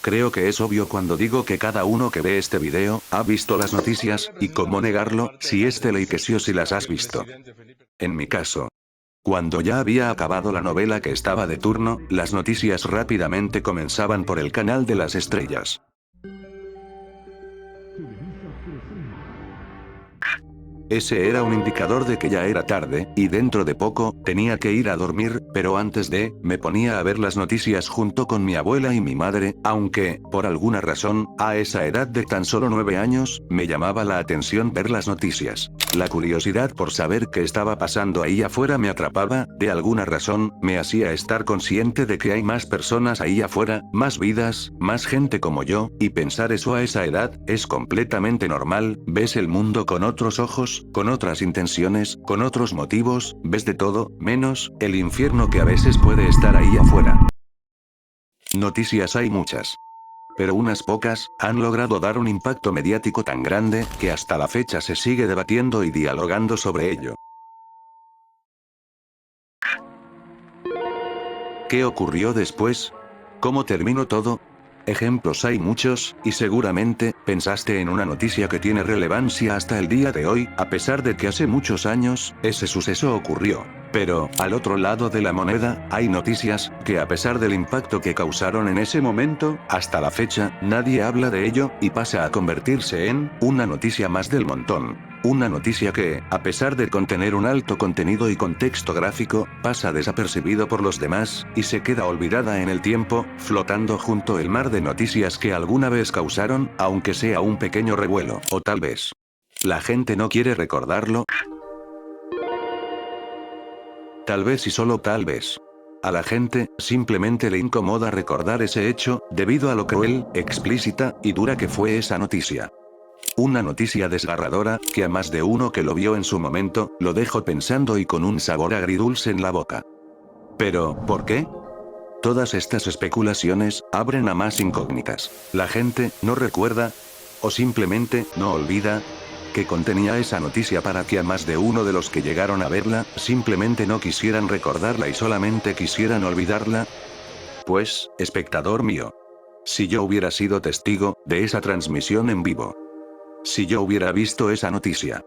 Creo que es obvio cuando digo que cada uno que ve este video, ha visto las noticias, y cómo negarlo, si es de ley que sí o si las has visto. En mi caso. Cuando ya había acabado la novela que estaba de turno, las noticias rápidamente comenzaban por el canal de las estrellas. Ese era un indicador de que ya era tarde, y dentro de poco, tenía que ir a dormir, pero antes me ponía a ver las noticias junto con mi abuela y mi madre, aunque, por alguna razón, a esa edad de tan solo 9 años, me llamaba la atención ver las noticias. La curiosidad por saber qué estaba pasando ahí afuera me atrapaba, de alguna razón, me hacía estar consciente de que hay más personas ahí afuera, más vidas, más gente como yo, y pensar eso a esa edad, es completamente normal, ves el mundo con otros ojos, con otras intenciones, con otros motivos, ves de todo, menos, el infierno que a veces puede estar ahí afuera. Noticias hay muchas. Pero unas pocas, han logrado dar un impacto mediático tan grande, que hasta la fecha se sigue debatiendo y dialogando sobre ello. ¿Qué ocurrió después? ¿Cómo terminó todo? Ejemplos hay muchos, y seguramente, pensaste en una noticia que tiene relevancia hasta el día de hoy, a pesar de que hace muchos años, ese suceso ocurrió. Pero, al otro lado de la moneda, hay noticias, que a pesar del impacto que causaron en ese momento, hasta la fecha, nadie habla de ello, y pasa a convertirse en, una noticia más del montón. Una noticia que, a pesar de contener un alto contenido y contexto gráfico, pasa desapercibido por los demás, y se queda olvidada en el tiempo, flotando junto al mar de noticias que alguna vez causaron, aunque sea un pequeño revuelo, o tal vez. La gente no quiere recordarlo. Tal vez y solo tal vez. A la gente, simplemente le incomoda recordar ese hecho, debido a lo cruel, explícita, y dura que fue esa noticia. Una noticia desgarradora, que a más de uno que lo vio en su momento, lo dejó pensando y con un sabor agridulce en la boca. Pero, ¿por qué? Todas estas especulaciones, abren a más incógnitas. La gente, no recuerda, o simplemente, no olvida, que contenía esa noticia para que a más de uno de los que llegaron a verla, simplemente no quisieran recordarla y solamente quisieran olvidarla. Pues, espectador mío. Si yo hubiera sido testigo, de esa transmisión en vivo. Si yo hubiera visto esa noticia.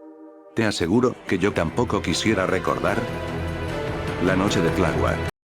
Te aseguro, que yo tampoco quisiera recordar la noche de Tláhuac.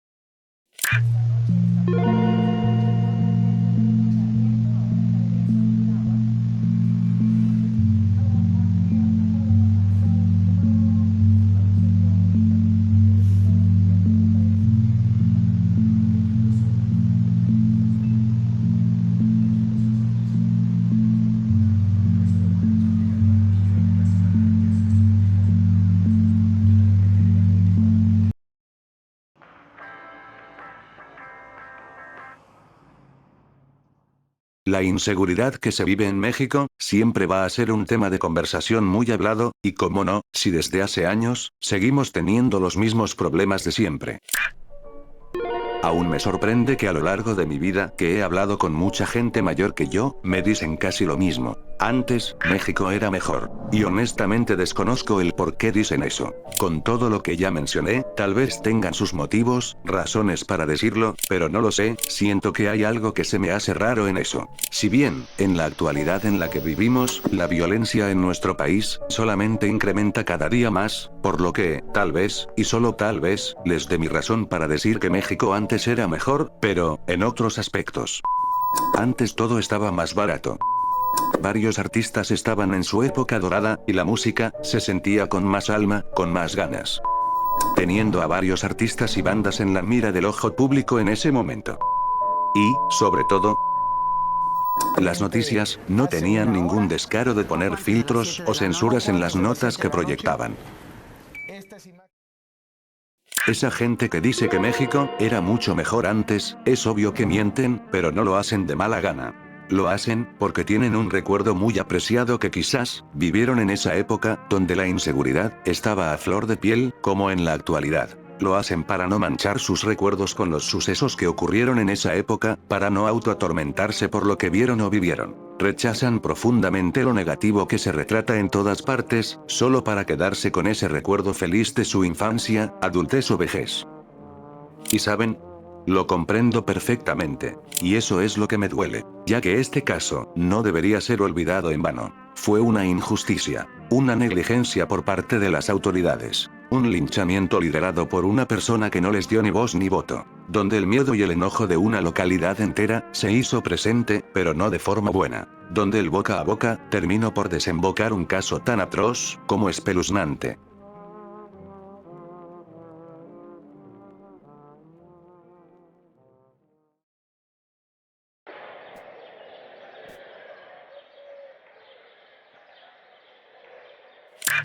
La inseguridad que se vive en México, siempre va a ser un tema de conversación muy hablado, y cómo no, si desde hace años, seguimos teniendo los mismos problemas de siempre. Aún me sorprende que a lo largo de mi vida, que he hablado con mucha gente mayor que yo, me dicen casi lo mismo. Antes, México era mejor. Y honestamente desconozco el por qué dicen eso. Con todo lo que ya mencioné, tal vez tengan sus motivos, razones para decirlo, pero no lo sé, siento que hay algo que se me hace raro en eso. Si bien, en la actualidad en la que vivimos, la violencia en nuestro país, solamente incrementa cada día más, por lo que, tal vez, y solo tal vez, les dé mi razón para decir que México antes era mejor, pero, en otros aspectos. Antes todo estaba más barato. Varios artistas estaban en su época dorada, y la música, se sentía con más alma, con más ganas. Teniendo a varios artistas y bandas en la mira del ojo público en ese momento. Y, sobre todo, las noticias, no tenían ningún descaro de poner filtros o censuras en las notas que proyectaban. Esa gente que dice que México era mucho mejor antes, es obvio que mienten, pero no lo hacen de mala gana. Lo hacen, porque tienen un recuerdo muy apreciado que quizás, vivieron en esa época, donde la inseguridad, estaba a flor de piel, como en la actualidad. Lo hacen para no manchar sus recuerdos con los sucesos que ocurrieron en esa época, para no autoatormentarse por lo que vieron o vivieron. Rechazan profundamente lo negativo que se retrata en todas partes, solo para quedarse con ese recuerdo feliz de su infancia, adultez o vejez. ¿Y saben? Lo comprendo perfectamente. Y eso es lo que me duele, ya que este caso no debería ser olvidado en vano. Fue una injusticia, una negligencia por parte de las autoridades, un linchamiento liderado por una persona que no les dio ni voz ni voto, donde el miedo y el enojo de una localidad entera se hizo presente, pero no de forma buena, donde el boca a boca terminó por desembocar un caso tan atroz como espeluznante.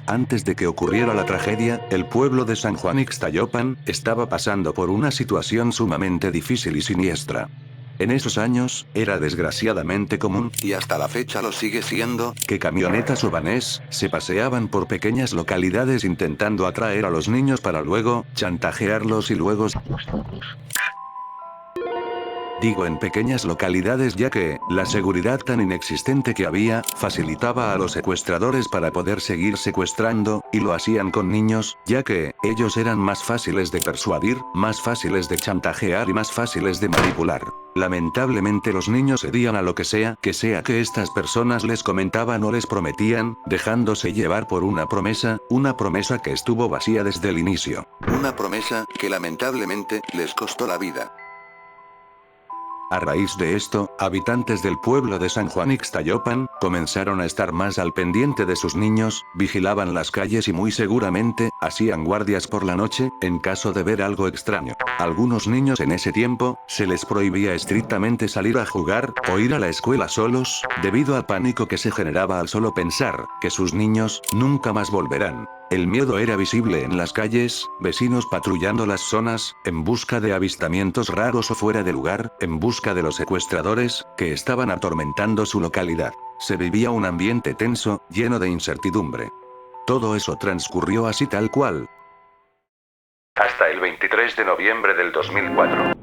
Antes de que ocurriera la tragedia, el pueblo de San Juan Ixtayopan estaba pasando por una situación sumamente difícil y siniestra. En esos años, era desgraciadamente común, y hasta la fecha lo sigue siendo, que camionetas o vanés se paseaban por pequeñas localidades intentando atraer a los niños para luego chantajearlos y luego digo en pequeñas localidades ya que, la seguridad tan inexistente que había, facilitaba a los secuestradores para poder seguir secuestrando, y lo hacían con niños, ya que, ellos eran más fáciles de persuadir, más fáciles de chantajear y más fáciles de manipular. Lamentablemente los niños cedían a lo que sea que estas personas les comentaban o les prometían, dejándose llevar por una promesa que estuvo vacía desde el inicio. Una promesa que lamentablemente les costó la vida. A raíz de esto, habitantes del pueblo de San Juan Ixtayopan, comenzaron a estar más al pendiente de sus niños, vigilaban las calles y muy seguramente, hacían guardias por la noche, en caso de ver algo extraño. Algunos niños en ese tiempo, se les prohibía estrictamente salir a jugar, o ir a la escuela solos, debido al pánico que se generaba al solo pensar, que sus niños, nunca más volverán. El miedo era visible en las calles, vecinos patrullando las zonas, en busca de avistamientos raros o fuera de lugar, en busca de los secuestradores, que estaban atormentando su localidad. Se vivía un ambiente tenso, lleno de incertidumbre. Todo eso transcurrió así tal cual. Hasta el 23 de noviembre del 2004.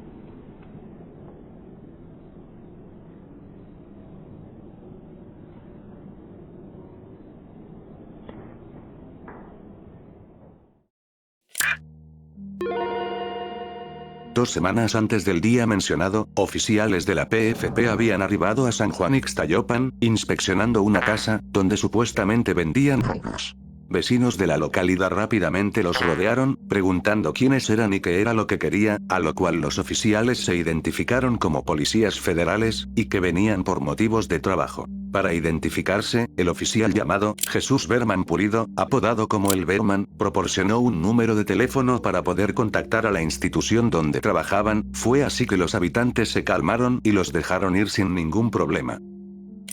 Dos semanas antes del día mencionado, oficiales de la PFP habían arribado a San Juan Ixtayopan, inspeccionando una casa, donde supuestamente vendían drogas. Vecinos de la localidad rápidamente los rodearon, preguntando quiénes eran y qué era lo que quería, a lo cual los oficiales se identificaron como policías federales, y que venían por motivos de trabajo. Para identificarse, el oficial llamado Jesús Berman Pulido, apodado como el Berman, proporcionó un número de teléfono para poder contactar a la institución donde trabajaban. Fue así que los habitantes se calmaron y los dejaron ir sin ningún problema.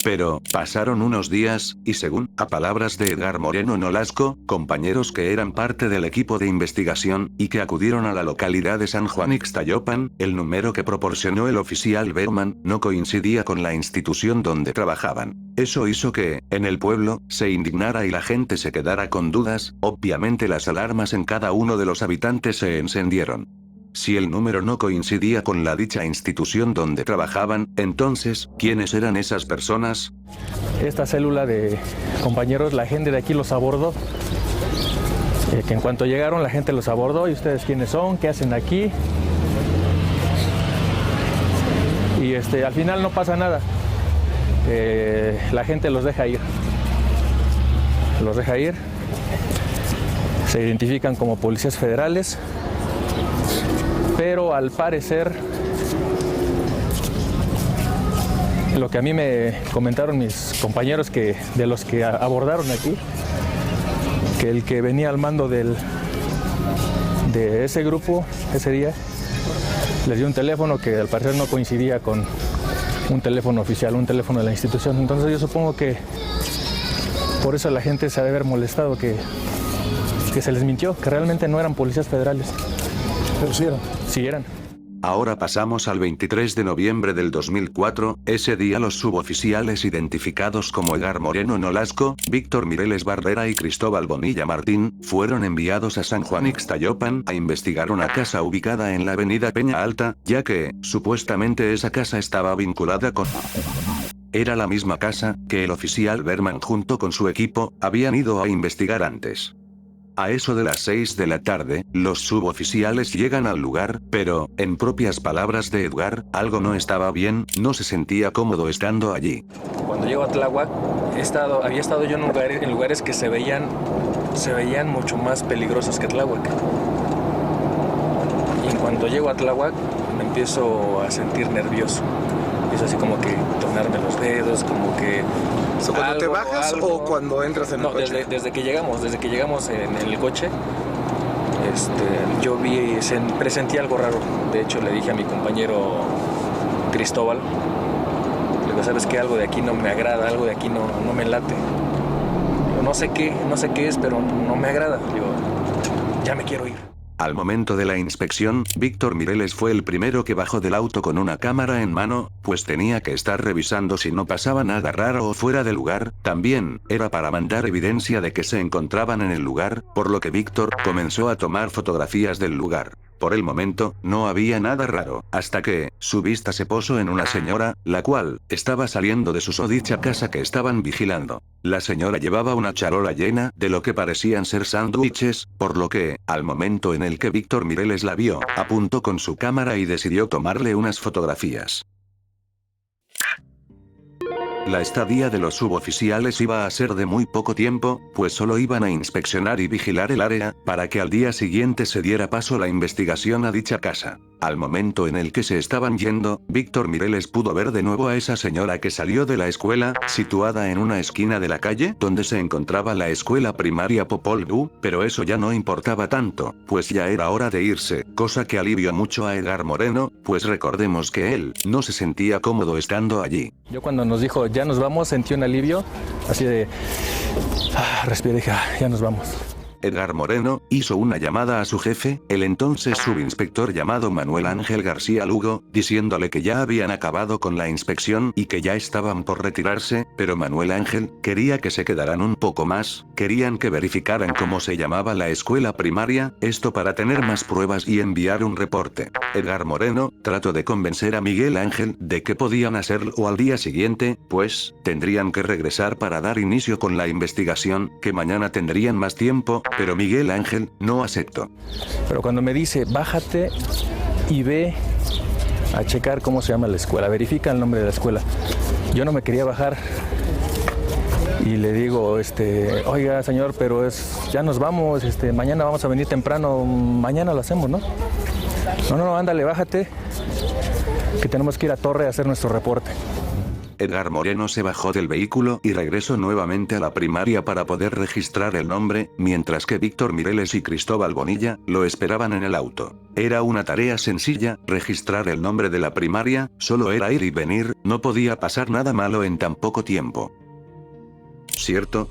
Pero, pasaron unos días, y según, a palabras de Edgar Moreno Nolasco, compañeros que eran parte del equipo de investigación, y que acudieron a la localidad de San Juan Ixtayopan, el número que proporcionó el oficial Berman, no coincidía con la institución donde trabajaban. Eso hizo que, en el pueblo, se indignara y la gente se quedara con dudas. Obviamente las alarmas en cada uno de los habitantes se encendieron. Si el número no coincidía con la dicha institución donde trabajaban, entonces, ¿quiénes eran esas personas? Esta célula de compañeros, la gente de aquí los abordó. Que en cuanto llegaron, la gente los abordó. ¿Y ustedes quiénes son? ¿Qué hacen aquí? Y al final no pasa nada. La gente los deja ir. Los deja ir. Se identifican como policías federales. Pero al parecer, lo que a mí me comentaron mis compañeros de los que abordaron aquí, que el que venía al mando de ese grupo ese día, les dio un teléfono que al parecer no coincidía con un teléfono oficial, un teléfono de la institución. Entonces yo supongo que por eso la gente se ha de haber molestado, que se les mintió, que realmente no eran policías federales. Pero sí eran. Sí eran. Ahora pasamos al 23 de noviembre del 2004, ese día los suboficiales identificados como Edgar Moreno Nolasco, Víctor Mireles Barrera y Cristóbal Bonilla Martín, fueron enviados a San Juan Ixtayopan a investigar una casa ubicada en la avenida Peña Alta, ya que, supuestamente esa casa estaba vinculada con... Era la misma casa que el oficial Berman junto con su equipo habían ido a investigar antes. A eso de las 6 de la tarde, los suboficiales llegan al lugar, pero, en propias palabras de Edgar, algo no estaba bien, no se sentía cómodo estando allí. Cuando llego a Tláhuac, había estado yo en lugares que se veían mucho más peligrosos que Tláhuac. Y en cuanto llego a Tláhuac, me empiezo a sentir nervioso. Empiezo así como que tornarme los dedos, como que... ¿Cuando te bajas o cuando entras en el coche? No, desde que llegamos en el coche, yo presentí algo raro. De hecho, le dije a mi compañero Cristóbal, le digo, ¿sabes qué? Algo de aquí no me agrada, algo de aquí no me late. Digo, no sé qué es, pero no me agrada. Digo, ya me quiero ir. Al momento de la inspección, Víctor Mireles fue el primero que bajó del auto con una cámara en mano, pues tenía que estar revisando si no pasaba nada raro o fuera de lugar. También, era para mandar evidencia de que se encontraban en el lugar, por lo que Víctor comenzó a tomar fotografías del lugar. Por el momento, no había nada raro, hasta que, su vista se posó en una señora, la cual, estaba saliendo de su susodicha casa que estaban vigilando. La señora llevaba una charola llena de lo que parecían ser sándwiches, por lo que, al momento en el que Víctor Mireles la vio, apuntó con su cámara y decidió tomarle unas fotografías. La estadía de los suboficiales iba a ser de muy poco tiempo, pues solo iban a inspeccionar y vigilar el área, para que al día siguiente se diera paso la investigación a dicha casa. Al momento en el que se estaban yendo, Víctor Mireles pudo ver de nuevo a esa señora que salió de la escuela, situada en una esquina de la calle donde se encontraba la escuela primaria Popol Vuh, pero eso ya no importaba tanto, pues ya era hora de irse, cosa que alivió mucho a Edgar Moreno, pues recordemos que él no se sentía cómodo estando allí. Yo cuando nos dijo ya nos vamos, sentí un alivio, así de... respiré y dije, ya nos vamos. Edgar Moreno hizo una llamada a su jefe, el entonces subinspector llamado Manuel Ángel García Lugo, diciéndole que ya habían acabado con la inspección y que ya estaban por retirarse, pero Manuel Ángel quería que se quedaran un poco más, querían que verificaran cómo se llamaba la escuela primaria, esto para tener más pruebas y enviar un reporte. Edgar Moreno trató de convencer a Miguel Ángel de que podían hacerlo al día siguiente, pues tendrían que regresar para dar inicio con la investigación, que mañana tendrían más tiempo, pero Miguel Ángel no aceptó. Pero cuando me dice, bájate y ve a checar cómo se llama la escuela, verifica el nombre de la escuela. Yo no me quería bajar y le digo, oiga señor, pero ya nos vamos, mañana vamos a venir temprano, mañana lo hacemos, ¿no? No, ándale, bájate, que tenemos que ir a Torre a hacer nuestro reporte. Edgar Moreno se bajó del vehículo y regresó nuevamente a la primaria para poder registrar el nombre, mientras que Víctor Mireles y Cristóbal Bonilla lo esperaban en el auto. Era una tarea sencilla, registrar el nombre de la primaria, solo era ir y venir, no podía pasar nada malo en tan poco tiempo. ¿Cierto?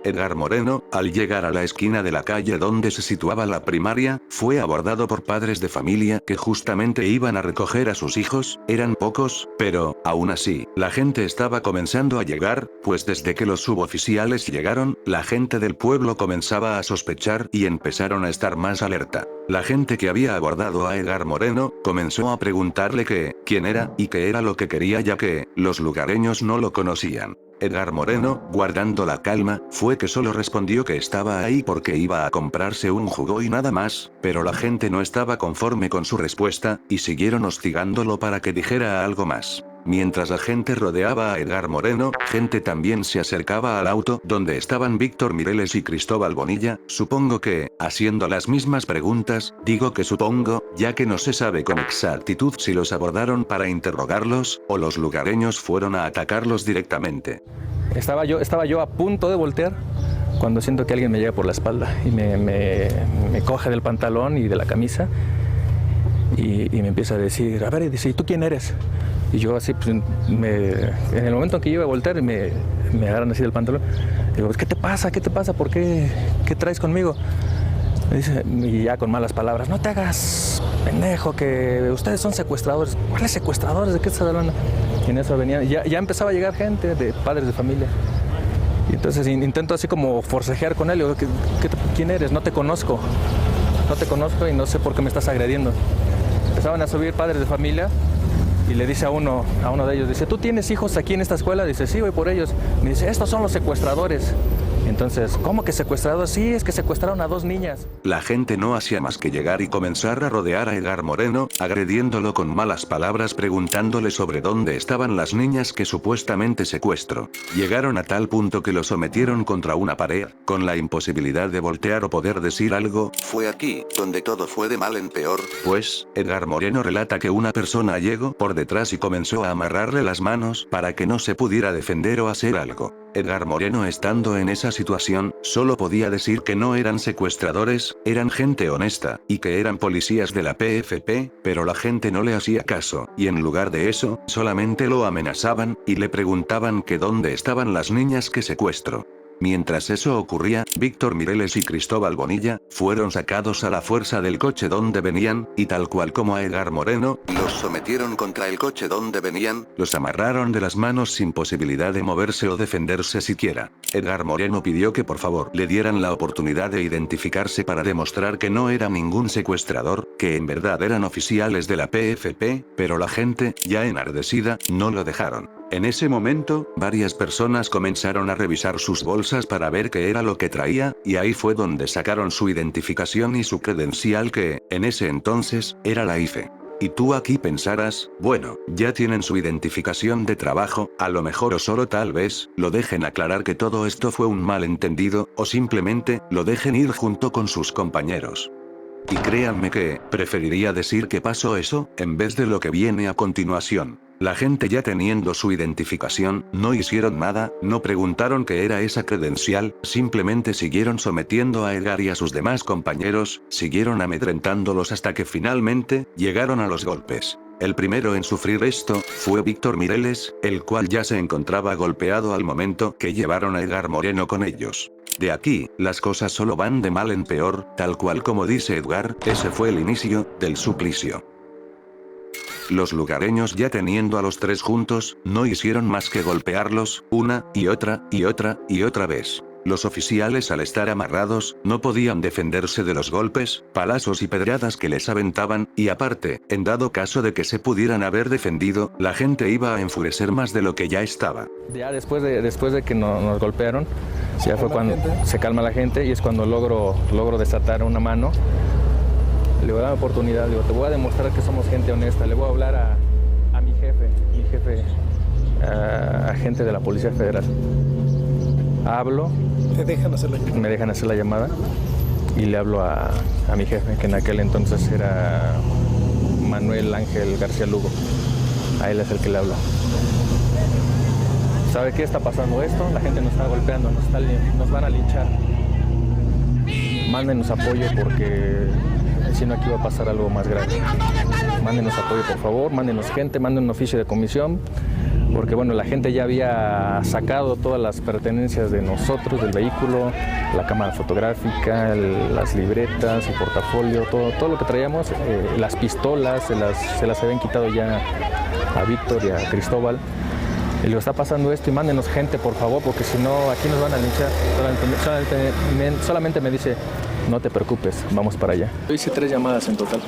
Edgar Moreno, al llegar a la esquina de la calle donde se situaba la primaria, fue abordado por padres de familia que justamente iban a recoger a sus hijos, eran pocos, pero, aún así, la gente estaba comenzando a llegar, pues desde que los suboficiales llegaron, la gente del pueblo comenzaba a sospechar y empezaron a estar más alerta. La gente que había abordado a Edgar Moreno, comenzó a preguntarle quién era y qué era lo que quería, ya que los lugareños no lo conocían. Edgar Moreno, guardando la calma, fue que solo respondió que estaba ahí porque iba a comprarse un jugo y nada más, pero la gente no estaba conforme con su respuesta, y siguieron hostigándolo para que dijera algo más. Mientras la gente rodeaba a Edgar Moreno, gente también se acercaba al auto donde estaban Víctor Mireles y Cristóbal Bonilla, supongo que, haciendo las mismas preguntas, digo que supongo, ya que no se sabe con exactitud si los abordaron para interrogarlos, o los lugareños fueron a atacarlos directamente. Estaba yo a punto de voltear, cuando siento que alguien me llega por la espalda, y me coge del pantalón y de la camisa, y me empieza a decir, a ver, y dice, ¿y tú quién eres? Y yo así, pues, en el momento en que yo iba a voltear, me agarran así del pantalón. Digo, ¿qué te pasa? ¿Qué te pasa? ¿Por qué? ¿Qué traes conmigo? Me dice, y ya con malas palabras, no te hagas pendejo, que ustedes son secuestradores. ¿Cuáles secuestradores? ¿De qué estás hablando? Y en eso venía, ya empezaba a llegar gente de padres de familia. Y entonces intento así como forcejear con él. Digo, ¿quién eres? No te conozco y no sé por qué me estás agrediendo. Empezaban a subir padres de familia y le dice a uno de ellos, dice, ¿tú tienes hijos aquí en esta escuela? Dice, sí, voy por ellos. Me dice, estos son los secuestradores. Entonces, ¿cómo que secuestrados? Sí, es que secuestraron a 2 niñas. La gente no hacía más que llegar y comenzar a rodear a Edgar Moreno, agrediéndolo con malas palabras, preguntándole sobre dónde estaban las niñas que supuestamente secuestró. Llegaron a tal punto que lo sometieron contra una pared, con la imposibilidad de voltear o poder decir algo. Fue aquí, donde todo fue de mal en peor, pues, Edgar Moreno relata que una persona llegó por detrás y comenzó a amarrarle las manos para que no se pudiera defender o hacer algo. Edgar Moreno, estando en esa situación, solo podía decir que no eran secuestradores, eran gente honesta, y que eran policías de la PFP, pero la gente no le hacía caso, y en lugar de eso, solamente lo amenazaban, y le preguntaban que dónde estaban las niñas que secuestró. Mientras eso ocurría, Víctor Mireles y Cristóbal Bonilla fueron sacados a la fuerza del coche donde venían, y tal cual como a Edgar Moreno, los sometieron contra el coche donde venían, los amarraron de las manos sin posibilidad de moverse o defenderse siquiera. Edgar Moreno pidió que por favor le dieran la oportunidad de identificarse para demostrar que no era ningún secuestrador, que en verdad eran oficiales de la PFP, pero la gente, ya enardecida, no lo dejaron. En ese momento, varias personas comenzaron a revisar sus bolsas para ver qué era lo que traía, y ahí fue donde sacaron su identificación y su credencial que, en ese entonces, era la IFE. Y tú aquí pensarás, bueno, ya tienen su identificación de trabajo, a lo mejor o solo tal vez, lo dejen aclarar que todo esto fue un malentendido, o simplemente, lo dejen ir junto con sus compañeros. Y créanme que, preferiría decir que pasó eso, en vez de lo que viene a continuación. La gente ya teniendo su identificación, no hicieron nada, no preguntaron qué era esa credencial, simplemente siguieron sometiendo a Edgar y a sus demás compañeros, siguieron amedrentándolos hasta que finalmente, llegaron a los golpes. El primero en sufrir esto, fue Víctor Mireles, el cual ya se encontraba golpeado al momento que llevaron a Edgar Moreno con ellos. De aquí, las cosas solo van de mal en peor, tal cual como dice Edgar, ese fue el inicio del suplicio. Los lugareños, ya teniendo a los 3 juntos, no hicieron más que golpearlos, una, y otra vez. Los oficiales, al estar amarrados, no podían defenderse de los golpes, palazos y pedradas que les aventaban, y aparte, en dado caso de que se pudieran haber defendido, la gente iba a enfurecer más de lo que ya estaba. Ya después de que nos golpearon, ya fue cuando se calma la gente, y es cuando logro desatar una mano. Le voy a dar la oportunidad, le digo, te voy a demostrar que somos gente honesta. Le voy a hablar a mi jefe, a gente de la Policía Federal. Hablo. Me dejan hacer la llamada y le hablo a mi jefe, que en aquel entonces era Manuel Ángel García Lugo. A él es el que le hablo. ¿Sabe qué está pasando esto? La gente nos está golpeando, nos van a linchar. Mándenos apoyo porque si no aquí va a pasar algo más grave. Mándenos apoyo por favor, mándenos gente, manden un oficio de comisión, porque bueno, la gente ya había sacado todas las pertenencias de nosotros, del vehículo, la cámara fotográfica, las libretas, el portafolio, todo lo que traíamos, las pistolas, se las habían quitado ya a Víctor y a Cristóbal. Y le está pasando esto y mándenos gente por favor, porque si no aquí nos van a linchar. Solamente me dice, no te preocupes, vamos para allá. Yo hice 3 llamadas en total.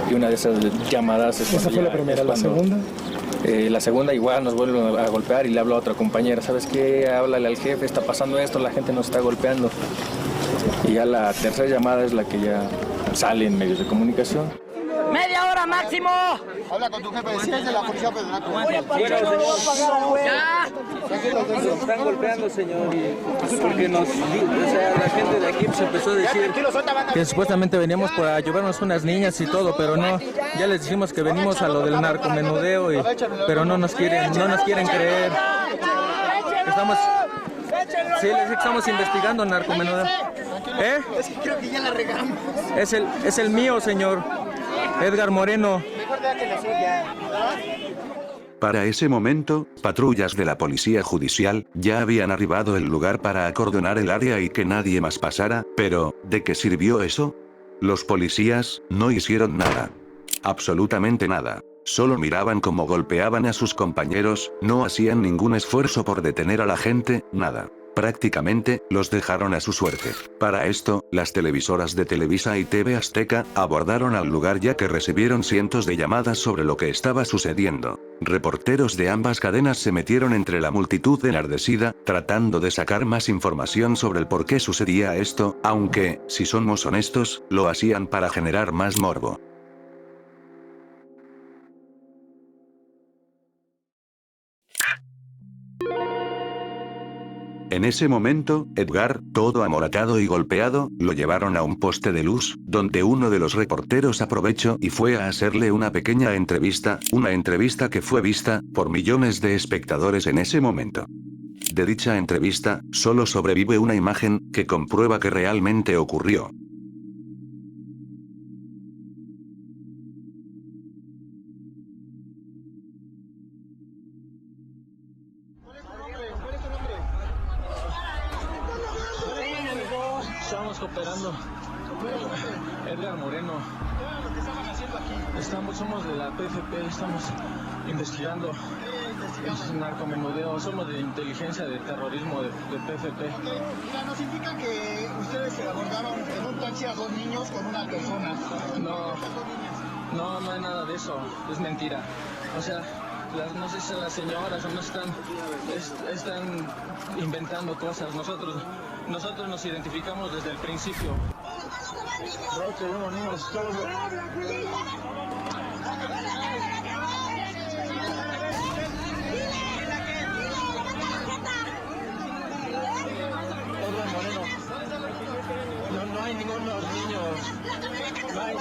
Y una de esas llamadas es ¿Esa fue la primera? ¿La segunda? La segunda igual nos vuelven a golpear y le hablo a otra compañera. ¿Sabes qué? Háblale al jefe, está pasando esto, la gente nos está golpeando. Y ya la tercera llamada es la que ya sale en medios de comunicación. ¡Media hora máximo! Habla con tu jefe, decías de la Policía Federal. ¡Ya! Nos están golpeando, señor, porque la gente de aquí se empezó a decir que supuestamente veníamos para llevarnos unas niñas y todo, pero no, ya les dijimos que venimos a lo del narcomenudeo, pero no nos quieren creer. Estamos investigando narcomenudeo. Es que creo que ya la regamos. Es el mío, señor. Edgar Moreno. Para ese momento, patrullas de la Policía Judicial ya habían arribado al lugar para acordonar el área y que nadie más pasara, pero, ¿de qué sirvió eso? Los policías no hicieron nada. Absolutamente nada. Solo miraban cómo golpeaban a sus compañeros, no hacían ningún esfuerzo por detener a la gente, nada. Prácticamente, los dejaron a su suerte. Para esto, las televisoras de Televisa y TV Azteca abordaron al lugar ya que recibieron cientos de llamadas sobre lo que estaba sucediendo. Reporteros de ambas cadenas se metieron entre la multitud enardecida, tratando de sacar más información sobre el por qué sucedía esto, aunque, si somos honestos, lo hacían para generar más morbo. En ese momento, Edgar, todo amoratado y golpeado, lo llevaron a un poste de luz, donde uno de los reporteros aprovechó y fue a hacerle una pequeña entrevista, una entrevista que fue vista por millones de espectadores en ese momento. De dicha entrevista, solo sobrevive una imagen, que comprueba que realmente ocurrió. Estamos cooperando. Edgar Moreno. Somos de la PFP, estamos investigando narcomenudeo, somos de inteligencia de terrorismo de PFP. Nos indican que ustedes se abordaron en un taxi a 2 niños con una persona. No hay nada de eso, es mentira. O sea, no sé si las señoras o no están inventando cosas. Nosotros nos identificamos desde el principio. No hay ningunos niños. No hay.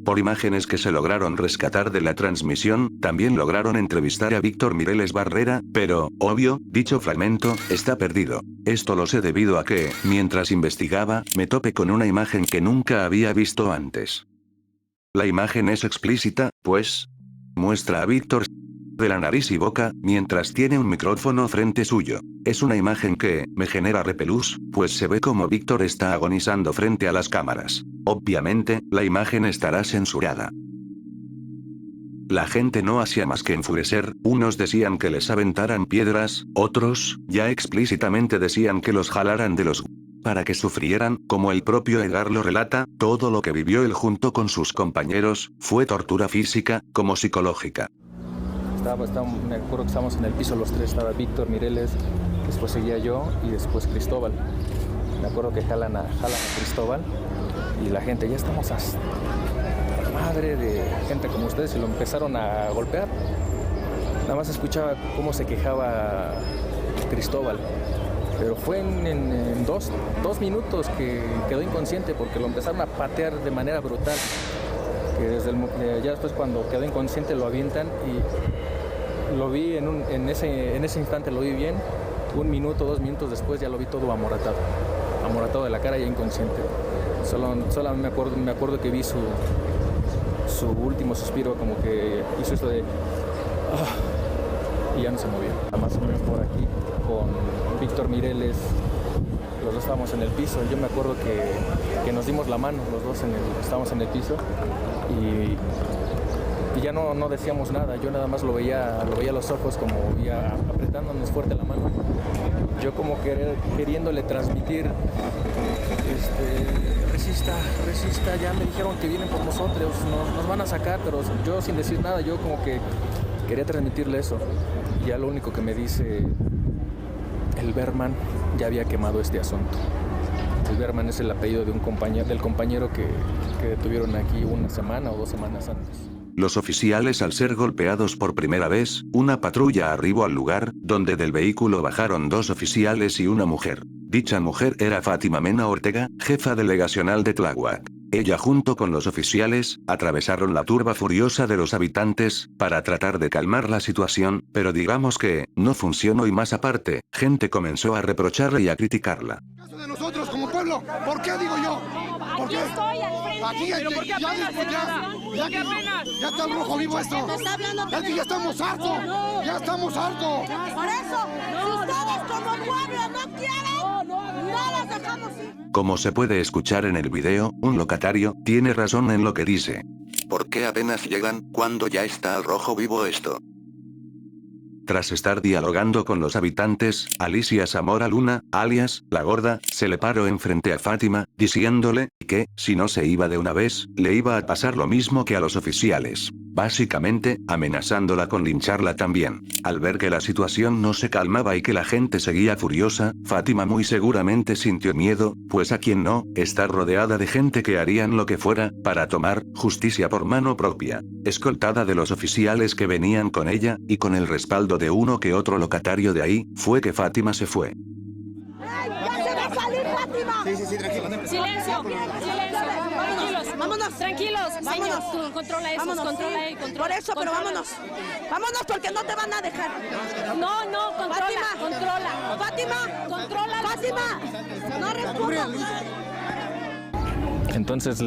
Por imágenes que se lograron rescatar de la transmisión, también lograron entrevistar a Víctor Mireles Barrera, pero, obvio, dicho fragmento está perdido. Esto lo sé debido a que, mientras investigaba, me topé con una imagen que nunca había visto antes. La imagen es explícita, pues muestra a Víctor de la nariz y boca, mientras tiene un micrófono frente suyo. Es una imagen que me genera repelús, pues se ve como Víctor está agonizando frente a las cámaras. Obviamente, la imagen estará censurada. La gente no hacía más que enfurecer, unos decían que les aventaran piedras, otros, ya explícitamente decían que los jalaran de los para que sufrieran, como el propio Edgar lo relata, todo lo que vivió él junto con sus compañeros, fue tortura física, como psicológica. Me acuerdo que estábamos en el piso los tres, estaba Víctor, Mireles, después seguía yo y después Cristóbal. Me acuerdo que jalan a Cristóbal y la gente, ya estamos hasta la madre de gente como ustedes, y lo empezaron a golpear. Nada más escuchaba cómo se quejaba Cristóbal, pero fue en dos minutos que quedó inconsciente porque lo empezaron a patear de manera brutal. Que ya después cuando quedó inconsciente lo avientan y lo vi en ese instante lo vi bien. 1 minuto, 2 minutos después ya lo vi todo amoratado de la cara, ya inconsciente. Solo me acuerdo que vi su último suspiro, como que hizo esto de y ya no se movió. Más o menos por aquí con Víctor Mireles, los dos estábamos en el piso. Yo me acuerdo que nos dimos la mano, los dos estábamos en el piso y ya no decíamos nada. Yo nada más lo veía a los ojos, como ya apretándonos fuerte la mano. Yo como queriéndole transmitir, resista, ya me dijeron que vienen por nosotros, nos van a sacar, pero yo sin decir nada, yo como que quería transmitirle eso. Y ya lo único que me dice, el Berman ya había quemado este asunto. El Berman es el apellido del compañero que detuvieron aquí 1 semana o 2 semanas antes. Los oficiales, al ser golpeados por primera vez, una patrulla arribó al lugar, donde del vehículo bajaron 2 oficiales y una mujer. Dicha mujer era Fátima Mena Ortega, jefa delegacional de Tláhuac. Ella junto con los oficiales, atravesaron la turba furiosa de los habitantes, para tratar de calmar la situación, pero digamos que, no funcionó y más aparte, gente comenzó a reprocharle y a criticarla. ¿Caso de nosotros como pueblo? ¿Por qué digo yo? ¿Por qué? Aquí ya está el rojo vivo esto. Es que ya estamos hartos. Ya estamos hartos. Por eso, si ustedes como pueblo no quieren, no los dejamos ir. Como se puede escuchar en el video, un locatario tiene razón en lo que dice. ¿por qué apenas llegan, cuando ya está al rojo vivo esto? Tras estar dialogando con los habitantes, Alicia Zamora Luna, alias, la gorda, se le paró enfrente a Fátima, diciéndole, que, si no se iba de una vez, le iba a pasar lo mismo que a los oficiales. Básicamente, amenazándola con lincharla también. Al ver que la situación no se calmaba y que la gente seguía furiosa, Fátima muy seguramente sintió miedo, pues a quien no, está rodeada de gente que harían lo que fuera, para tomar justicia por mano propia. Escoltada de los oficiales que venían con ella, y con el respaldo de uno que otro locatario de ahí, fue que Fátima se fue. ¡Ya se va a salir, Fátima! Sí, tranquilo. Silencio, vámonos, tranquilos, vámonos, tú, controla eso, controla ahí, controla. Por eso, pero vámonos. Vámonos porque no te van a dejar. No, controla, controla. Fátima, Controla. Fátima, no respondas. Entonces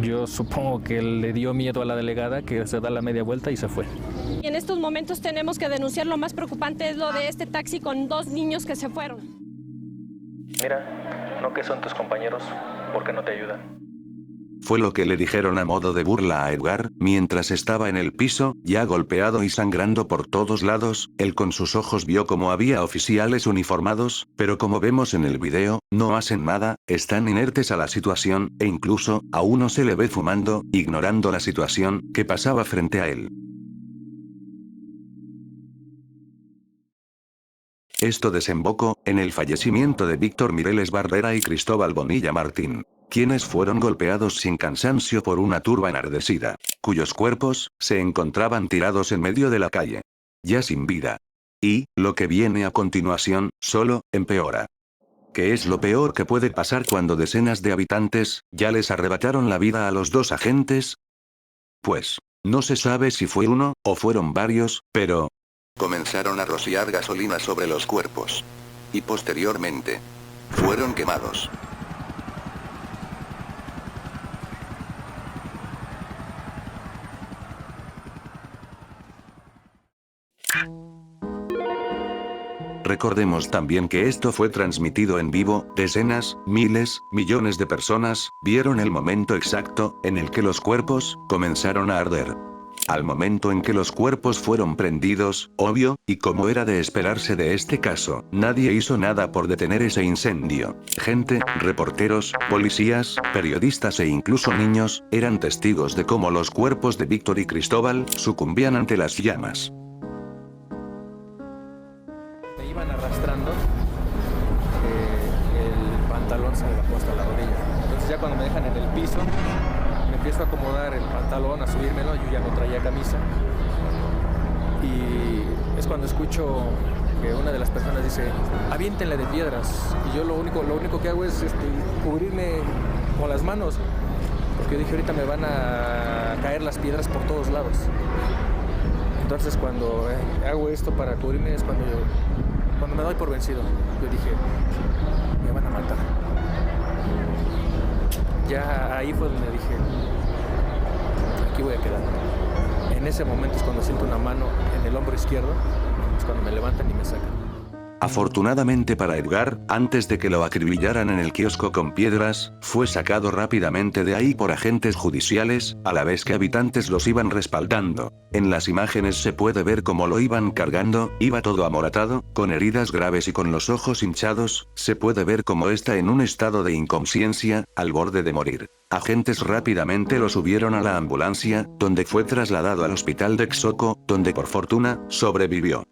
yo supongo que le dio miedo a la delegada, que se da la media vuelta y se fue. Y en estos momentos tenemos que denunciar. Lo más preocupante es lo de este taxi con 2 niños que se fueron. Mira, no que son tus compañeros, ¿por qué no te ayudan? Fue lo que le dijeron a modo de burla a Edgar, mientras estaba en el piso, ya golpeado y sangrando por todos lados. Él con sus ojos vio como había oficiales uniformados, pero como vemos en el video, no hacen nada, están inertes a la situación, e incluso, a uno se le ve fumando, ignorando la situación que pasaba frente a él. Esto desembocó en el fallecimiento de Víctor Mireles Barrera y Cristóbal Bonilla Martín, quienes fueron golpeados sin cansancio por una turba enardecida, cuyos cuerpos se encontraban tirados en medio de la calle, ya sin vida. Y, lo que viene a continuación, solo empeora. ¿Qué es lo peor que puede pasar cuando decenas de habitantes ya les arrebataron la vida a los 2 agentes? Pues, no se sabe si fue uno, o fueron varios, pero comenzaron a rociar gasolina sobre los cuerpos. Y posteriormente, fueron quemados. Recordemos también que esto fue transmitido en vivo, decenas, miles, millones de personas vieron el momento exacto en el que los cuerpos comenzaron a arder. Al momento en que los cuerpos fueron prendidos, obvio, y como era de esperarse de este caso, nadie hizo nada por detener ese incendio. Gente, reporteros, policías, periodistas e incluso niños, eran testigos de cómo los cuerpos de Víctor y Cristóbal sucumbían ante las llamas. Me iban arrastrando, el pantalón se me bajó hasta la rodilla. Entonces ya cuando me dejan en el piso, me empiezo a acomodar el pantalón, a subírmelo, yo ya no traía camisa. Y es cuando escucho que una de las personas dice, aviéntenle de piedras. Y yo lo único que hago es cubrirme con las manos, porque yo dije, ahorita me van a caer las piedras por todos lados. Entonces cuando hago esto para cubrirme es cuando me doy por vencido. Yo dije, me van a matar. Ya ahí fue donde dije, aquí voy a quedar. En ese momento es cuando siento una mano en el hombro izquierdo, es cuando me levantan y me sacan. Afortunadamente para Edgar, antes de que lo acribillaran en el kiosco con piedras, fue sacado rápidamente de ahí por agentes judiciales, a la vez que habitantes los iban respaldando. En las imágenes se puede ver cómo lo iban cargando, iba todo amoratado, con heridas graves y con los ojos hinchados, se puede ver cómo está en un estado de inconsciencia, al borde de morir. Agentes rápidamente lo subieron a la ambulancia, donde fue trasladado al hospital de Exoco, donde por fortuna, sobrevivió.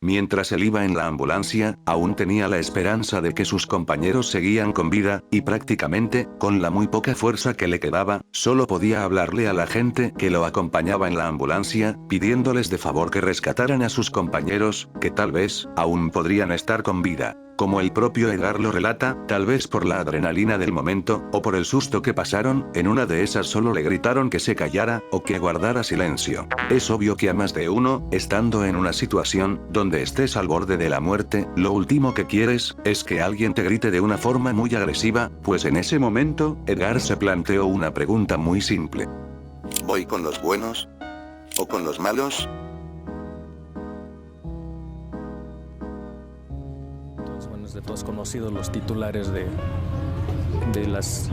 Mientras él iba en la ambulancia, aún tenía la esperanza de que sus compañeros seguían con vida, y prácticamente, con la muy poca fuerza que le quedaba, solo podía hablarle a la gente que lo acompañaba en la ambulancia, pidiéndoles de favor que rescataran a sus compañeros, que tal vez, aún podrían estar con vida. Como el propio Edgar lo relata, tal vez por la adrenalina del momento, o por el susto que pasaron, en una de esas solo le gritaron que se callara, o que guardara silencio. Es obvio que a más de uno, estando en una situación, donde estés al borde de la muerte, lo último que quieres, es que alguien te grite de una forma muy agresiva, pues en ese momento, Edgar se planteó una pregunta muy simple. ¿Voy con los buenos? ¿O con los malos? De todos conocidos los titulares de las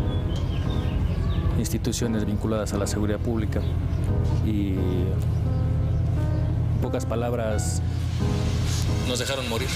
instituciones vinculadas a la seguridad pública. Y en pocas palabras, nos dejaron morir.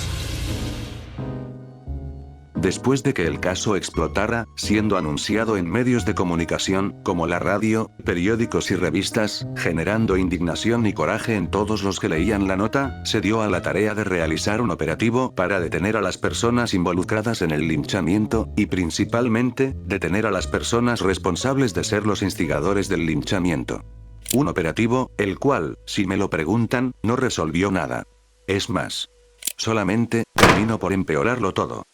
Después de que el caso explotara, siendo anunciado en medios de comunicación, como la radio, periódicos y revistas, generando indignación y coraje en todos los que leían la nota, se dio a la tarea de realizar un operativo para detener a las personas involucradas en el linchamiento, y principalmente, detener a las personas responsables de ser los instigadores del linchamiento. Un operativo, el cual, si me lo preguntan, no resolvió nada. Es más, solamente, terminó por empeorarlo todo.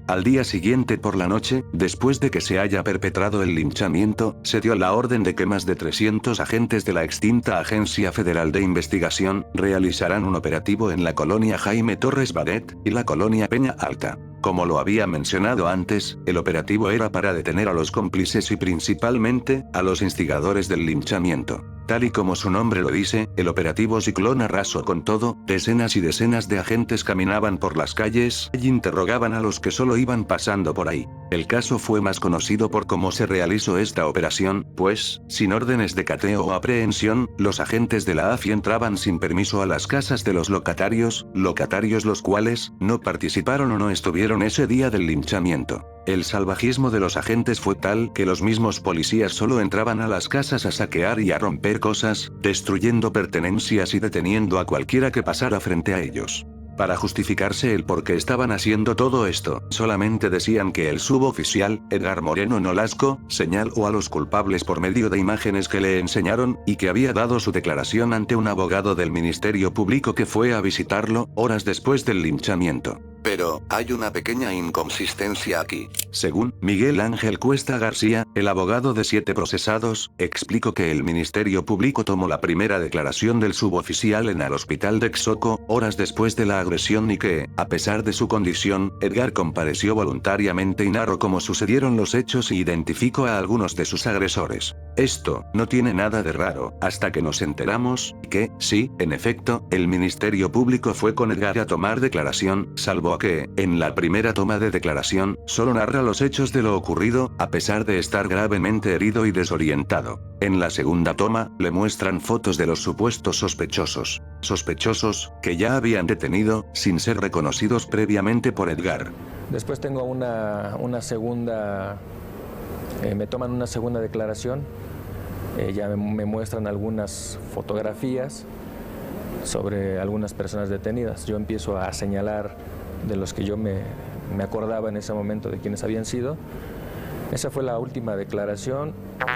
Al día siguiente por la noche, después de que se haya perpetrado el linchamiento, se dio la orden de que más de 300 agentes de la extinta Agencia Federal de Investigación realizarán un operativo en la colonia Jaime Torres Badet y la colonia Peña Alta. Como lo había mencionado antes, el operativo era para detener a los cómplices y principalmente, a los instigadores del linchamiento. Tal y como su nombre lo dice, el operativo Ciclón arrasó con todo, decenas y decenas de agentes caminaban por las calles y interrogaban a los que solo iban pasando por ahí. El caso fue más conocido por cómo se realizó esta operación, pues, sin órdenes de cateo o aprehensión, los agentes de la AFI entraban sin permiso a las casas de los locatarios los cuales, no participaron o no estuvieron ese día del linchamiento. El salvajismo de los agentes fue tal que los mismos policías solo entraban a las casas a saquear y a romper cosas, destruyendo pertenencias y deteniendo a cualquiera que pasara frente a ellos. Para justificarse el por qué estaban haciendo todo esto, solamente decían que el suboficial, Edgar Moreno Nolasco, señaló a los culpables por medio de imágenes que le enseñaron, y que había dado su declaración ante un abogado del Ministerio Público que fue a visitarlo, horas después del linchamiento. Pero, hay una pequeña inconsistencia aquí. Según Miguel Ángel Cuesta García, el abogado de 7 procesados, explicó que el Ministerio Público tomó la primera declaración del suboficial en el hospital de Xoco, horas después de la agresión y que, a pesar de su condición, Edgar compareció voluntariamente y narró cómo sucedieron los hechos y identificó a algunos de sus agresores. Esto, no tiene nada de raro, hasta que nos enteramos, que, sí, en efecto, el Ministerio Público fue con Edgar a tomar declaración, salvo que, en la primera toma de declaración, solo narra los hechos de lo ocurrido, a pesar de estar gravemente herido y desorientado. En la segunda toma, le muestran fotos de los supuestos sospechosos. Sospechosos, que ya habían detenido, sin ser reconocidos previamente por Edgar. Después tengo una segunda, me toman una segunda declaración, ya me muestran algunas fotografías sobre algunas personas detenidas. Yo empiezo a señalar de los que yo me acordaba en ese momento de quienes habían sido. Esa fue la última declaración.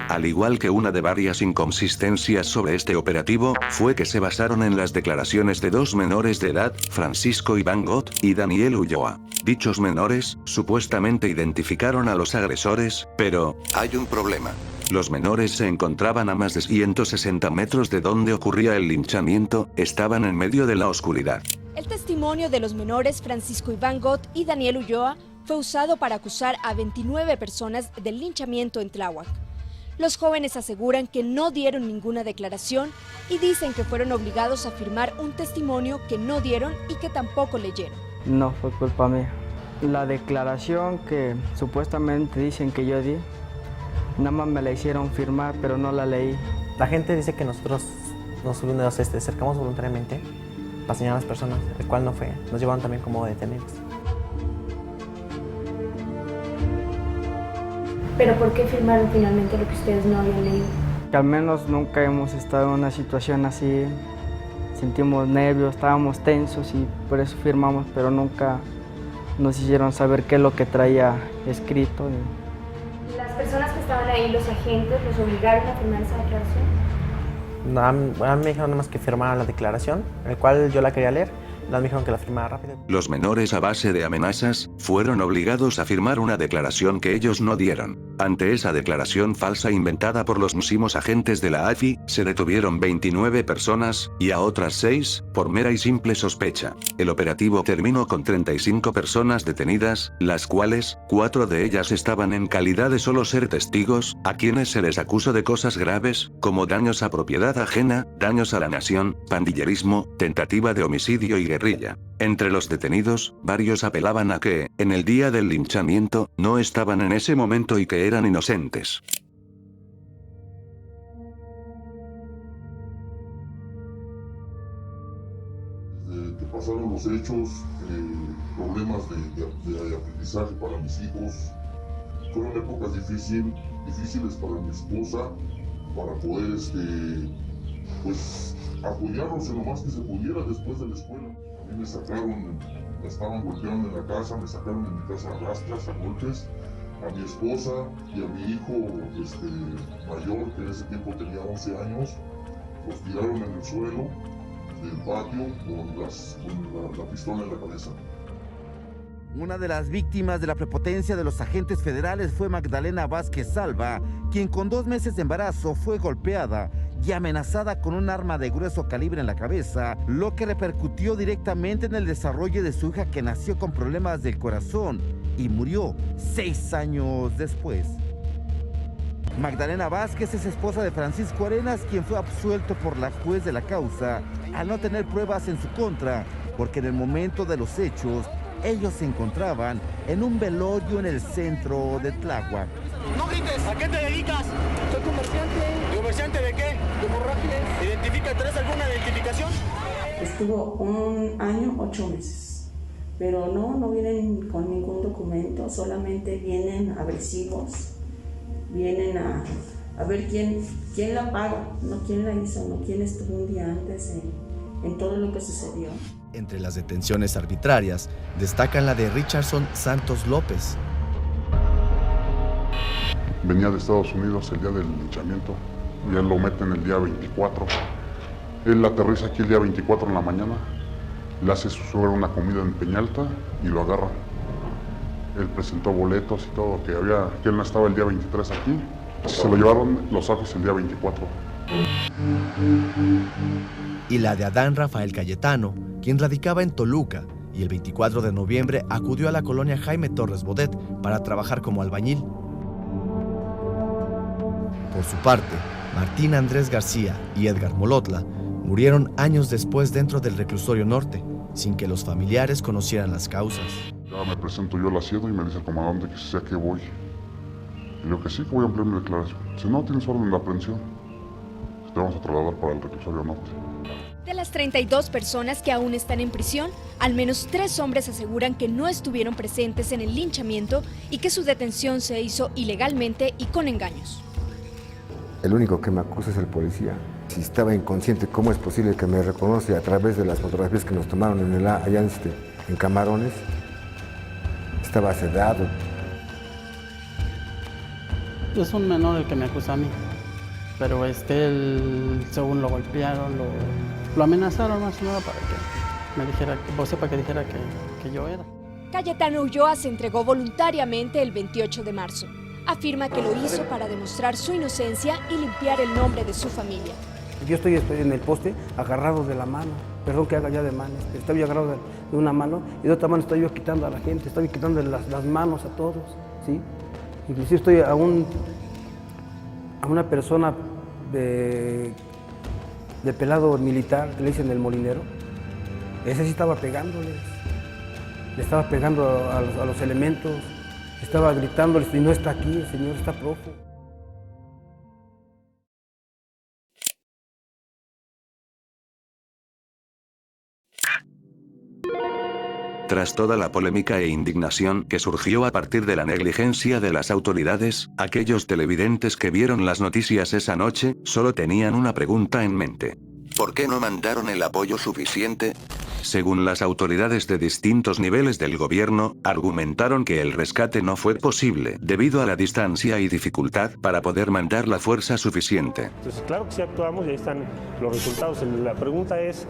Al igual que una de varias inconsistencias sobre este operativo, fue que se basaron en las declaraciones de 2 menores de edad, Francisco Iván Gott y Daniel Ulloa. Dichos menores, supuestamente identificaron a los agresores, pero, hay un problema. Los menores se encontraban a más de 160 metros de donde ocurría el linchamiento, estaban en medio de la oscuridad. El testimonio de los menores Francisco Iván Gott y Daniel Ulloa fue usado para acusar a 29 personas del linchamiento en Tláhuac. Los jóvenes aseguran que no dieron ninguna declaración y dicen que fueron obligados a firmar un testimonio que no dieron y que tampoco leyeron. No fue culpa mía. La declaración que supuestamente dicen que yo di, nada más me la hicieron firmar, pero no la leí. La gente dice que nosotros nos acercamos voluntariamente para señalar a las personas, el cual no fue. Nos llevaron también como detenidos. ¿Pero por qué firmaron finalmente lo que ustedes no habían leído? Que al menos nunca hemos estado en una situación así. Sentimos nervios, estábamos tensos y por eso firmamos, pero nunca nos hicieron saber qué es lo que traía escrito. ¿Las personas que estaban ahí, los agentes, los obligaron a firmar esa declaración? No, a mí me dijeron nada más que firmara la declaración, el cual yo la quería leer, Me dijeron que la firmara rápido. Los menores, a base de amenazas, fueron obligados a firmar una declaración que ellos no dieron. Ante esa declaración falsa inventada por los mismos agentes de la AFI, se detuvieron 29 personas, y a otras 6, por mera y simple sospecha. El operativo terminó con 35 personas detenidas, las cuales, 4 de ellas estaban en calidad de solo ser testigos, a quienes se les acusó de cosas graves, como daños a propiedad ajena, daños a la nación, pandillerismo, tentativa de homicidio y guerrilla. Entre los detenidos, varios apelaban a que, en el día del linchamiento, no estaban en ese momento y que eran inocentes. Desde que pasaron los hechos, problemas de aprendizaje para mis hijos, fueron épocas difíciles para mi esposa, para poder pues apoyarnos en lo más que se pudiera después de la escuela. A mí me sacaron, me estaban golpeando en la casa, me sacaron de mi casa a rastras, a golpes, a mi esposa y a mi hijo mayor, que en ese tiempo tenía 11 años, los tiraron en el suelo del patio con la pistola en la cabeza. Una de las víctimas de la prepotencia de los agentes federales fue Magdalena Vázquez Salva, quien con 2 meses de embarazo fue golpeada y amenazada con un arma de grueso calibre en la cabeza, lo que repercutió directamente en el desarrollo de su hija, que nació con problemas del corazón y murió 6 años después. Magdalena Vázquez es esposa de Francisco Arenas, quien fue absuelto por la juez de la causa al no tener pruebas en su contra, porque en el momento de los hechos ellos se encontraban en un velorio en el centro de Tláhuac. No grites, ¿a qué te dedicas? Soy comerciante. ¿Comerciante de qué? De borrajes. ¿Tienes alguna identificación? Estuvo 1 año, 8 meses, pero no vienen con ningún documento, solamente vienen agresivos, vienen a ver quién la paga, no quién la hizo, no quién estuvo un día antes en todo lo que sucedió. Entre las detenciones arbitrarias, destacan la de Richardson Santos López. Venía de Estados Unidos el día del linchamiento y él lo meten el día 24. Él aterriza aquí el día 24 en la mañana, le hace su suegra una comida en Peñalta y lo agarra. Él presentó boletos y todo, que él no estaba el día 23 aquí. Se lo llevaron los AFIS el día 24. Y la de Adán Rafael Cayetano, quien radicaba en Toluca, y el 24 de noviembre acudió a la colonia Jaime Torres Bodet para trabajar como albañil. Por su parte, Martín Andrés García y Edgar Molotla murieron años después dentro del reclusorio norte, sin que los familiares conocieran las causas. Ya me presento yo al asiento y me dice el comandante que si sé a qué voy. Y le digo que sí, que voy a ampliar mi declaración. Si no, tienes orden de aprehensión, te vamos a trasladar para el reclusorio norte. De las 32 personas que aún están en prisión, al menos 3 hombres aseguran que no estuvieron presentes en el linchamiento y que su detención se hizo ilegalmente y con engaños. El único que me acusa es el policía. Si estaba inconsciente, ¿cómo es posible que me reconoce a través de las fotografías que nos tomaron allá en Camarones? Estaba sedado. Es un menor el que me acusa a mí, pero él, según lo golpearon, lo amenazaron más o menos para que me dijera, para que dijera que yo era. Cayetano Ulloa se entregó voluntariamente el 28 de marzo. Afirma que lo hizo para demostrar su inocencia y limpiar el nombre de su familia. Yo estoy en el poste agarrado de la mano, perdón que haga ya de manos, estoy yo agarrado de una mano y de otra mano estoy yo quitando a la gente, estoy quitando las manos a todos, ¿sí? Inclusive estoy a una persona de pelado militar, que le dicen el molinero, ese sí estaba pegándoles, le estaba pegando a los elementos, estaba gritándoles y no está aquí, el señor está prófugo. Tras toda la polémica e indignación que surgió a partir de la negligencia de las autoridades, aquellos televidentes que vieron las noticias esa noche, solo tenían una pregunta en mente. ¿Por qué no mandaron el apoyo suficiente? Según las autoridades de distintos niveles del gobierno, argumentaron que el rescate no fue posible debido a la distancia y dificultad para poder mandar la fuerza suficiente. Entonces, claro que sí actuamos y ahí están los resultados. La pregunta es,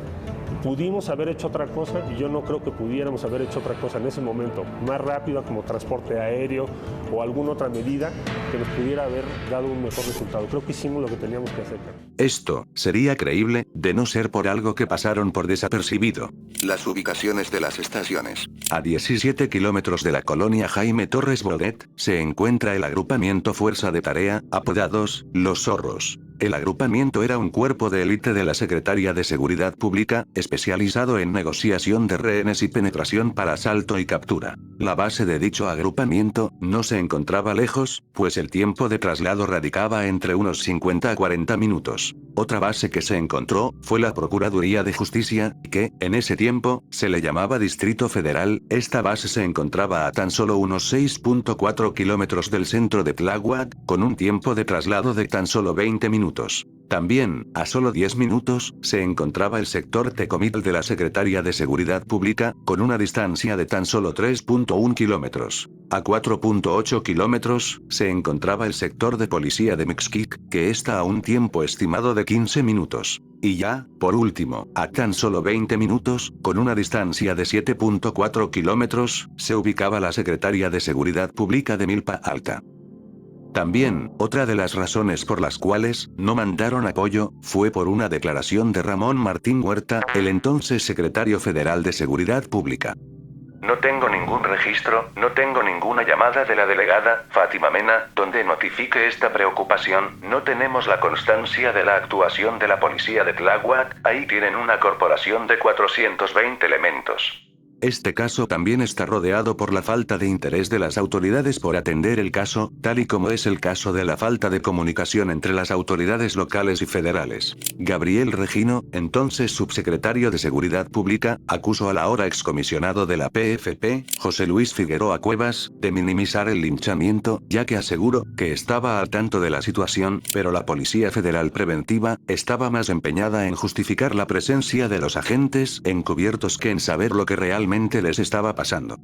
¿pudimos haber hecho otra cosa? Y yo no creo que pudiéramos haber hecho otra cosa en ese momento, más rápida como transporte aéreo o alguna otra medida que nos pudiera haber dado un mejor resultado. Creo que hicimos lo que teníamos que hacer. Esto sería creíble, de no ser por algo que pasaron por desapercibido. Las ubicaciones de las estaciones. A 17 kilómetros de la colonia Jaime Torres Bodet, se encuentra el agrupamiento Fuerza de Tarea, apodados Los Zorros. El agrupamiento era un cuerpo de élite de la Secretaría de Seguridad Pública, especializado en negociación de rehenes y penetración para asalto y captura. La base de dicho agrupamiento no se encontraba lejos, pues el tiempo de traslado radicaba entre unos 50 a 40 minutos. Otra base que se encontró fue la Procuraduría de Justicia, que, en ese tiempo, se le llamaba Distrito Federal. Esta base se encontraba a tan solo unos 6.4 kilómetros del centro de Tláhuac, con un tiempo de traslado de tan solo 20 minutos. También, a solo 10 minutos, se encontraba el sector Tecomítl de la Secretaría de Seguridad Pública, con una distancia de tan solo 3.1 kilómetros. A 4.8 kilómetros, se encontraba el sector de Policía de Mixquic, que está a un tiempo estimado de 15 minutos. Y ya, por último, a tan solo 20 minutos, con una distancia de 7.4 kilómetros, se ubicaba la Secretaría de Seguridad Pública de Milpa Alta. También, otra de las razones por las cuales no mandaron apoyo, fue por una declaración de Ramón Martín Huerta, el entonces secretario federal de Seguridad Pública. No tengo ningún registro, no tengo ninguna llamada de la delegada, Fátima Mena, donde notifique esta preocupación, no tenemos la constancia de la actuación de la policía de Tláhuac, ahí tienen una corporación de 420 elementos. Este caso también está rodeado por la falta de interés de las autoridades por atender el caso, tal y como es el caso de la falta de comunicación entre las autoridades locales y federales. Gabriel Regino, entonces subsecretario de Seguridad Pública, acusó al ahora excomisionado de la PFP, José Luis Figueroa Cuevas, de minimizar el linchamiento, ya que aseguró que estaba al tanto de la situación, pero la Policía Federal Preventiva estaba más empeñada en justificar la presencia de los agentes encubiertos que en saber lo que realmente les estaba pasando.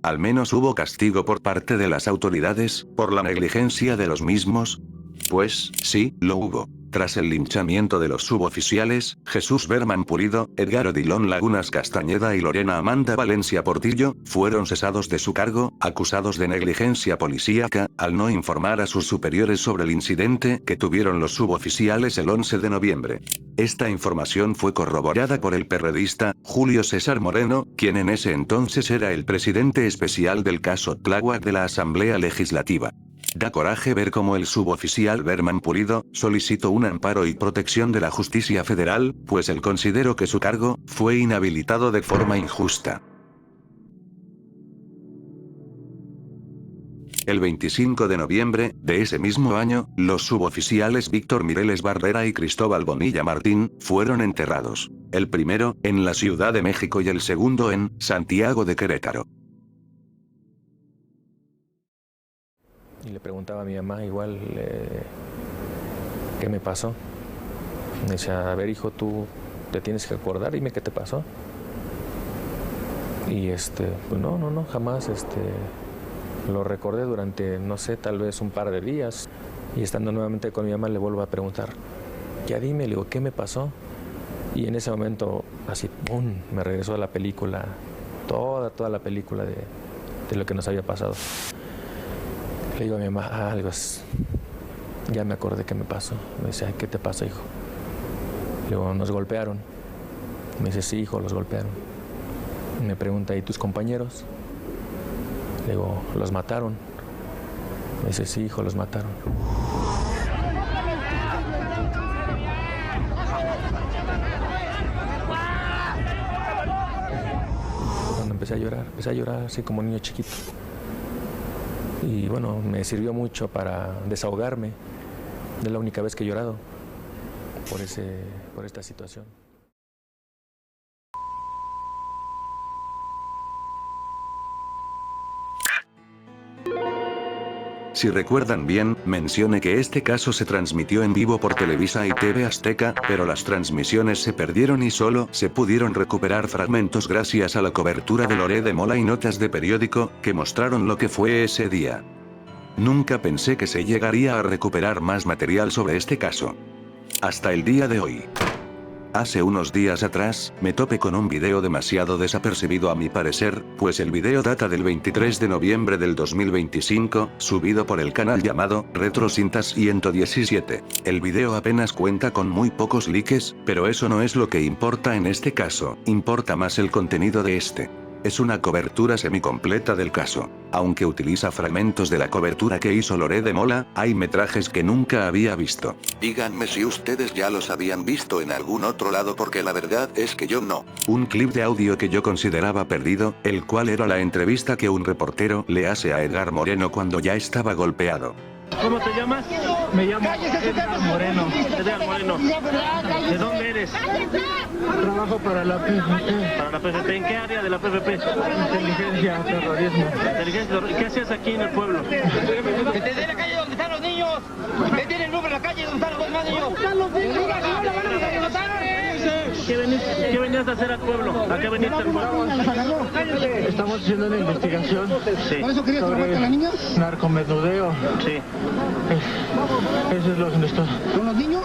Al menos hubo castigo por parte de las autoridades, por la negligencia de los mismos. Pues, sí, lo hubo. Tras el linchamiento de los suboficiales, Jesús Berman Pulido, Edgar Odilon Lagunas Castañeda y Lorena Amanda Valencia Portillo, fueron cesados de su cargo, acusados de negligencia policíaca, al no informar a sus superiores sobre el incidente que tuvieron los suboficiales el 11 de noviembre. Esta información fue corroborada por el perredista, Julio César Moreno, quien en ese entonces era el presidente especial del caso Tláhuac de la Asamblea Legislativa. Da coraje ver cómo el suboficial Berman Pulido solicitó un amparo y protección de la justicia federal, pues él consideró que su cargo fue inhabilitado de forma injusta. El 25 de noviembre de ese mismo año, los suboficiales Víctor Mireles Barrera y Cristóbal Bonilla Martín fueron enterrados. El primero, en la Ciudad de México y el segundo en Santiago de Querétaro. Y le preguntaba a mi mamá igual qué me pasó. Me decía, a ver hijo, tú te tienes que acordar, dime qué te pasó. Y pues no, jamás lo recordé durante, no sé, tal vez un par de días. Y estando nuevamente con mi mamá le vuelvo a preguntar, ya dime, le digo, ¿qué me pasó? Y en ese momento, así, ¡pum!, me regresó a la película, toda la película de lo que nos había pasado. Le digo a mi mamá, ya me acordé qué me pasó. Me dice, ¿qué te pasa, hijo? Le digo, nos golpearon. Me dice, sí, hijo, los golpearon. Me pregunta, ¿y tus compañeros? Le digo, los mataron. Me dice, sí, hijo, los mataron. Cuando empecé a llorar así como niño chiquito. Y bueno, me sirvió mucho para desahogarme. Es la única vez que he llorado por esta situación. Si recuerdan bien, mencioné que este caso se transmitió en vivo por Televisa y TV Azteca, pero las transmisiones se perdieron y solo se pudieron recuperar fragmentos gracias a la cobertura de Loré de Mola y notas de periódico, que mostraron lo que fue ese día. Nunca pensé que se llegaría a recuperar más material sobre este caso. Hasta el día de hoy. Hace unos días atrás, me topé con un video demasiado desapercibido a mi parecer, pues el video data del 23 de noviembre del 2025, subido por el canal llamado Retro Cintas 117. El video apenas cuenta con muy pocos likes, pero eso no es lo que importa en este caso, importa más el contenido de este. Es una cobertura semicompleta del caso. Aunque utiliza fragmentos de la cobertura que hizo Loré de Mola, hay metrajes que nunca había visto. Díganme si ustedes ya los habían visto en algún otro lado porque la verdad es que yo no. Un clip de audio que yo consideraba perdido, el cual era la entrevista que un reportero le hace a Edgar Moreno cuando ya estaba golpeado. ¿Cómo te llamas? Me llamo Edgar Moreno. Edgar Moreno. ¿De dónde eres? Trabajo para la PFP. Para la PFP. ¿En qué área de la PFP? Inteligencia, terrorismo. ¿Qué hacías aquí en el pueblo? Que te dé la calle donde están los niños. Que tiene el número en la calle donde están los demás niños. ¿Qué venías a hacer al pueblo? ¿A qué veniste al pueblo? Estamos haciendo una investigación. Sí. ¿Por eso querías trabajar con las niñas? Narcomenudeo. Sí. Eso es lo que me está. ¿Con los niños?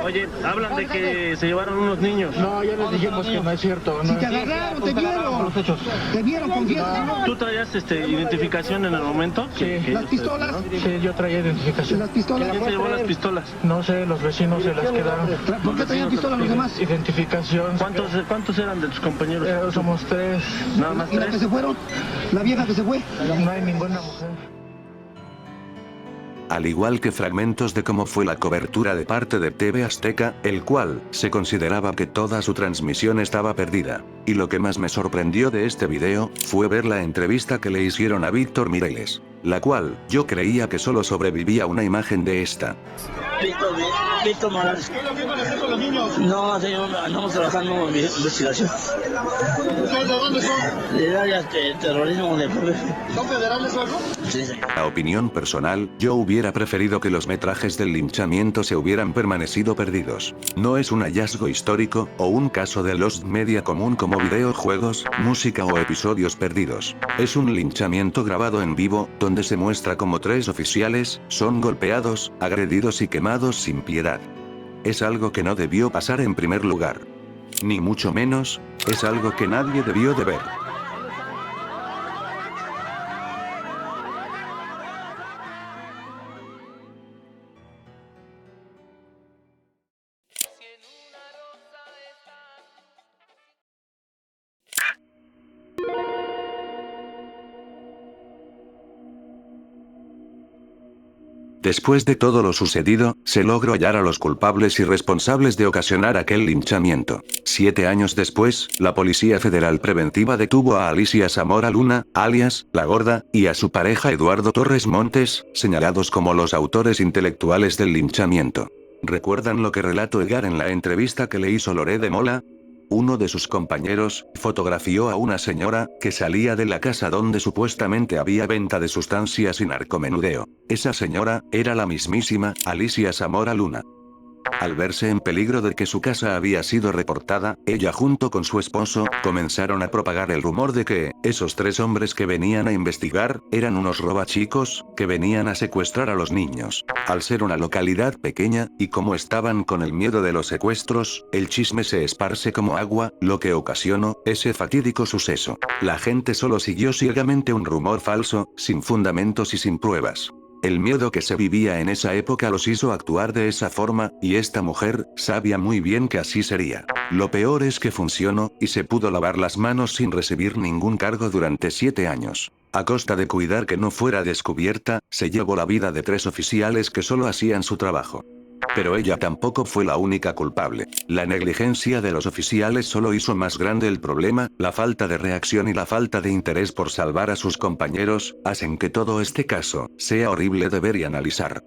Oye, hablan de que se llevaron unos niños. No, ya les dijimos que no es cierto. Si te agarraron, te vieron. Los hechos. Te vieron con fiesta. ¿Tú traías identificación en el momento? Sí. ¿Las pistolas? Sí, yo traía identificación. ¿Las pistolas? ¿Quién se llevó las pistolas? No sé, los vecinos se las quedaron. ¿Por qué traían pistolas los demás? Identificación. ¿Cuántos eran de tus compañeros? Somos 3. ¿Nada más 3? ¿Y las que se fueron? ¿La vieja que se fue? No hay ninguna mujer. Al igual que fragmentos de cómo fue la cobertura de parte de TV Azteca, el cual se consideraba que toda su transmisión estaba perdida. Y lo que más me sorprendió de este video, fue ver la entrevista que le hicieron a Víctor Mireles, la cual, yo creía que solo sobrevivía una imagen de esta. Víctor Morales. ¿Qué es lo que van a hacer con los niños? No, señor, andamos trabajando en investigación. ¿Ustedes de dónde son? De áreas de terrorismo de PFP. ¿Son federales o algo? Sí, señor. A opinión personal, yo hubiera preferido que los metrajes del linchamiento se hubieran permanecido perdidos. No es un hallazgo histórico, o un caso de Lost Media común como videojuegos, música o episodios perdidos. Es un linchamiento grabado en vivo, donde se muestra como 3 oficiales son golpeados, agredidos y quemados sin piedad. Es algo que no debió pasar en primer lugar. Ni mucho menos, es algo que nadie debió de ver. Después de todo lo sucedido, se logró hallar a los culpables y responsables de ocasionar aquel linchamiento. 7 años después, la Policía Federal Preventiva detuvo a Alicia Zamora Luna, alias La Gorda, y a su pareja Eduardo Torres Montes, señalados como los autores intelectuales del linchamiento. ¿Recuerdan lo que relató Edgar en la entrevista que le hizo Loré de Mola? Uno de sus compañeros fotografió a una señora que salía de la casa donde supuestamente había venta de sustancias y narcomenudeo. Esa señora era la mismísima Alicia Zamora Luna. Al verse en peligro de que su casa había sido reportada, ella junto con su esposo, comenzaron a propagar el rumor de que, esos 3 hombres que venían a investigar, eran unos robachicos, que venían a secuestrar a los niños. Al ser una localidad pequeña, y como estaban con el miedo de los secuestros, el chisme se esparce como agua, lo que ocasionó ese fatídico suceso. La gente solo siguió ciegamente un rumor falso, sin fundamentos y sin pruebas. El miedo que se vivía en esa época los hizo actuar de esa forma, y esta mujer sabía muy bien que así sería. Lo peor es que funcionó, y se pudo lavar las manos sin recibir ningún cargo durante 7 años. A costa de cuidar que no fuera descubierta, se llevó la vida de 3 oficiales que solo hacían su trabajo. Pero ella tampoco fue la única culpable. La negligencia de los oficiales solo hizo más grande el problema, la falta de reacción y la falta de interés por salvar a sus compañeros, hacen que todo este caso sea horrible de ver y analizar.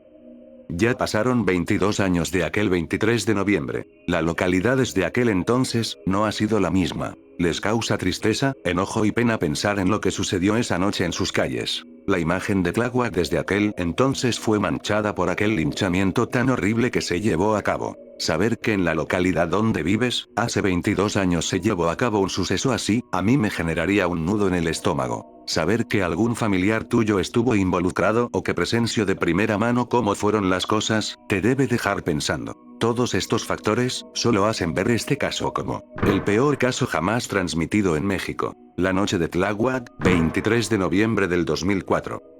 Ya pasaron 22 años de aquel 23 de noviembre. La localidad desde aquel entonces no ha sido la misma. Les causa tristeza, enojo y pena pensar en lo que sucedió esa noche en sus calles. La imagen de Tláhuac desde aquel entonces fue manchada por aquel linchamiento tan horrible que se llevó a cabo. Saber que en la localidad donde vives, hace 22 años se llevó a cabo un suceso así, a mí me generaría un nudo en el estómago. Saber que algún familiar tuyo estuvo involucrado o que presenció de primera mano cómo fueron las cosas, te debe dejar pensando. Todos estos factores, solo hacen ver este caso como el peor caso jamás transmitido en México. La noche de Tláhuac, 23 de noviembre del 2004.